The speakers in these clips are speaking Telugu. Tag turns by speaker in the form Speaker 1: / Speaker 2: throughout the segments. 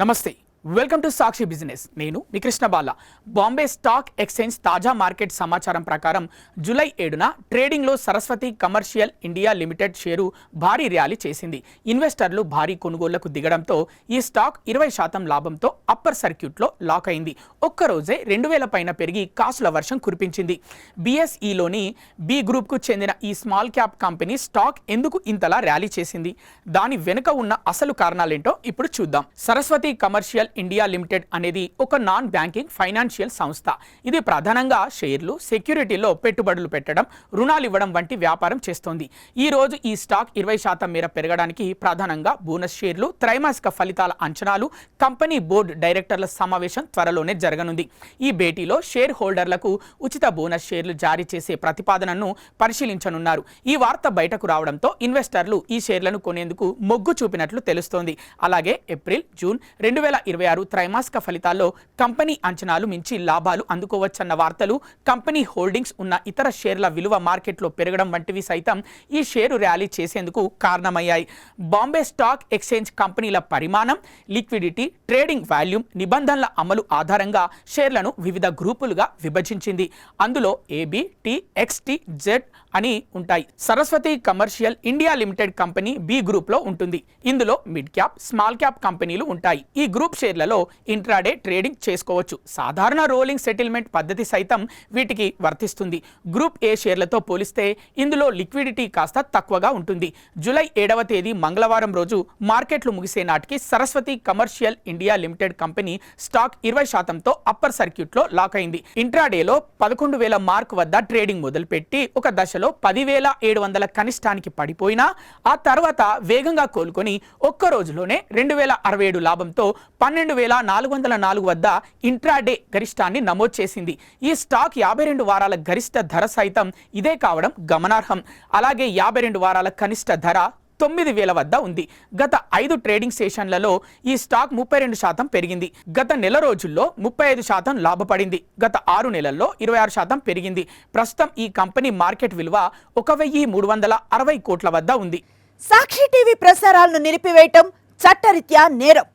Speaker 1: నమస్తే, వెల్కమ్ టు సాక్షి బిజినెస్. నేను మీ కృష్ణ బాల. బాంబే స్టాక్ ఎక్స్చేంజ్ తాజా మార్కెట్ సమాచారం ప్రకారం జూలై 7న ట్రేడింగ్లో Saraswati commercial India limited share భారీ ర్యాలీ చేసింది. ఇన్వెస్టర్లు భారీ కొనుగోళ్లకు దిగడంతో ఈ స్టాక్ 20% లాభంతో అప్పర్ సర్క్యూట్లో లాక్ అయింది. ఒక్కరోజే 2000 పైన పెరిగి కాసుల వర్షం కురిపించింది. బిఎస్ఈలోని బి గ్రూప్కు చెందిన ఈ స్మాల్ క్యాప్ కంపెనీ స్టాక్ ఎందుకు ఇంతలా ర్యాలీ చేసింది, దాని వెనుక ఉన్న అసలు కారణాలేంటో ఇప్పుడు చూద్దాం. సరస్వతి కమర్షియల్ ఇండియా లిమిటెడ్ అనేది ఒక నాన్ బ్యాంకింగ్ ఫైనాన్షియల్ సంస్థ. ఇది ప్రధానంగా షేర్లు, సెక్యూరిటీలో పెట్టుబడులు పెట్టడం, రుణాలు ఇవ్వడం వంటి వ్యాపారం చేస్తోంది. ఈ రోజు ఈ స్టాక్ 20% మేర పెరగడానికి ప్రధానంగా బోనస్ షేర్లు, త్రైమాసిక ఫలితాల అంచనాలు, కంపెనీ బోర్డు డైరెక్టర్ల సమావేశం త్వరలోనే జరగనుంది. ఈ భేటీలో షేర్ హోల్డర్లకు ఉచిత బోనస్ షేర్లు జారీ చేసే ప్రతిపాదనను పరిశీలించనున్నారు. ఈ వార్త బయటకు రావడంతో ఇన్వెస్టర్లు ఈ షేర్లను కొనేందుకు మొగ్గు చూపినట్లు తెలుస్తోంది. అలాగే ఏప్రిల్, జూన్ 2026 త్రైమాసిక ఫలితాల్లో కంపెనీ అంచనాలు మించి లాభాలు అందుకోవచ్చన్న వార్తలు, కంపెనీ హోల్డింగ్స్ ఉన్న ఇతర షేర్ల విలువ మార్కెట్లో పెరగడం వంటివి సైతం ఈ షేరు ర్యాలీ చేసేందుకు కారణమయ్యాయి. బాంబే స్టాక్ ఎక్స్చేంజ్ కంపెనీల పరిమాణం, లిక్విడిటీ, ట్రేడింగ్ వాల్యూమ్, నిబంధనల అమలు ఆధారంగా షేర్లను వివిధ గ్రూపులుగా విభజించింది. అందులో ఏబి, టి, ఎక్స్టి, జెడ్ అని ఉంటాయి. Saraswati commercial India limited company B group లో ఉంటుంది. ఇందులో మిడ్ క్యాప్, స్మాల్ క్యాప్ కంపెనీలు ఉంటాయి. ఈ గ్రూప్ షేర్లలో ఇంట్రాడే ట్రేడింగ్ చేసుకోవచ్చు. సాధారణ రోలింగ్ సెటిల్మెంట్ పద్ధతి సైతం వీటికి వర్తిస్తుంది. గ్రూప్ ఏ షేర్లతో పోలిస్తే ఇందులో లిక్విడిటీ కాస్త తక్కువగా ఉంటుంది. జూలై 7వ తేదీ మంగళవారం రోజు మార్కెట్లు ముగిసే నాటికి Saraswati commercial India limited company stock 20%తో అప్పర్ సర్క్యూట్ లో లాక్ అయింది. ఇంట్రాడేలో 11,000 మార్క్ వద్ద ట్రేడింగ్ మొదలుపెట్టి ఒక దశలో 10,700 కనిష్టానికి పడిపోయినా ఆ తర్వాత వేగంగా కోలుకొని ఒక్క రోజులోనే 2,067 లాభంతో 12,404 వద్ద ఇంట్రాడే గరిష్టాన్ని నమోదు చేసింది. ఈ స్టాక్ 52 వారాల గరిష్ట ధర సైతం ఇదే కావడం గమనార్హం. అలాగే 52 వారాల కనిష్ట ధర 9,000 వద్ద ఉంది. గత 5 ట్రేడింగ్ సెషన్లలో ఈ స్టాక్ 32% పెరిగింది. గత నెల రోజుల్లో 35% లాభపడింది. గత 6 నెలల్లో 26% పెరిగింది. ప్రస్తుతం ఈ కంపెనీ మార్కెట్ విలువ 1,360 కోట్ల వద్ద ఉంది.
Speaker 2: సాక్షి టీవీ ప్రసారాలను నిలిపివేయటం చట్టరీత్యా నేరం.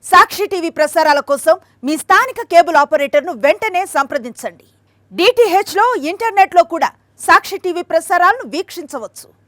Speaker 2: సాక్షి టీవీ ప్రసారాల కోసం మీ స్థానిక కేబుల్ ఆపరేటర్ను వెంటనే సంప్రదించండి. డిటిహెచ్లో, ఇంటర్నెట్లో కూడా సాక్షి టీవీ ప్రసారాలను వీక్షించవచ్చు.